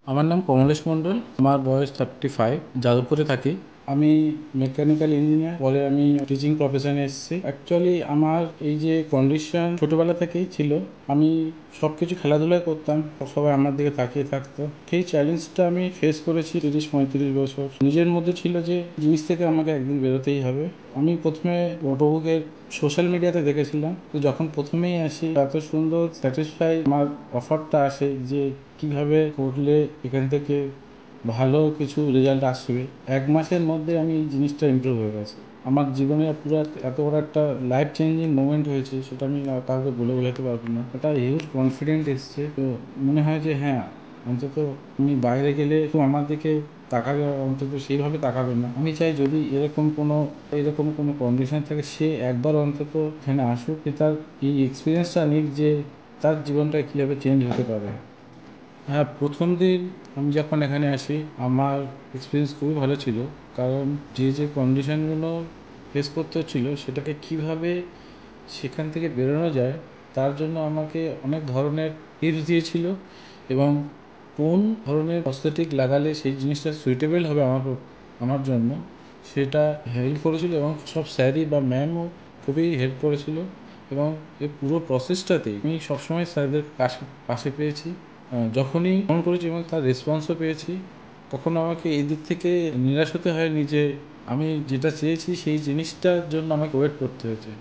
আমার নাম কমলেশ মণ্ডল। আমার বয়স 35। যাদবপুরে থাকি। আমি মেকানিক্যাল ইঞ্জিনিয়ার, পরে আমি টিচিং প্রফেশনে এসেছি। অ্যাকচুয়ালি আমার এই যে কন্ডিশন ছোটোবেলা থেকেই ছিল। আমি সব কিছু খেলাধুলাই করতাম, সবাই আমার দিকে তাকিয়ে থাকতো। সেই চ্যালেঞ্জটা আমি ফেস করেছি 30-35 বছর। নিজের মধ্যে ছিল যে জিনিস থেকে আমাকে একদিন বেরোতেই হবে। আমি প্রথমে প্রভুকে সোশ্যাল মিডিয়াতে দেখেছিলাম, তো যখন প্রথমেই আসি এত সুন্দর স্যাটিসফাই আমার অফারটা আসে যে কীভাবে করলে এখান থেকে ভালো কিছু রেজাল্ট আসবে। 1 মাসের মধ্যে আমি এই জিনিসটা ইমপ্রুভ হয়ে গেছে। আমার জীবনে পুরো এত বড় একটা লাইফ চেঞ্জিং মোমেন্ট হয়েছে, সেটা আমি কাউকে বলে বোঝাতে পারবো না। একটা হিউজ কনফিডেন্ট এসছে। তো মনে হয় যে হ্যাঁ, অন্তত আমি বাইরে গেলে তো আমার দিকে তাকাবে, অন্তত সেইভাবে তাকাবে না। আমি চাই যদি এরকম কোনো কন্ডিশন থাকে, সে একবার অন্তত এখানে আসুক, সে তার এই এক্সপিরিয়েন্সটা নিক যে তার জীবনটা কীভাবে চেঞ্জ হতে পারে। হ্যাঁ, প্রথম দিন আমি যখন এখানে আসি আমার এক্সপিরিয়েন্স খুবই ভালো ছিল। কারণ যে কন্ডিশনগুলো ফেস করতে হচ্ছিলো সেটাকে কীভাবে সেখান থেকে বেরোনো যায় তার জন্য আমাকে অনেক ধরনের টিপস দিয়েছিল, এবং কোন ধরনের প্রস্থেটিক লাগালে সেই জিনিসটা সুইটেবল হবে আমার জন্য সেটা হেল্প করেছিল। এবং সব স্যারই বা ম্যামও খুবই হেল্প করেছিল, এবং এই পুরো প্রসেসটাতেই আমি সবসময় স্যারদের পাশে পেয়েছি। যখনই ফোন করেছি এবং তার রেসপন্সও পেয়েছি, তখন আমাকে এই দিক থেকে নিরাশ হতে হয়নি যে আমি যেটা চেয়েছি সেই জিনিসটার জন্য আমাকে ওয়েট করতে হয়েছে।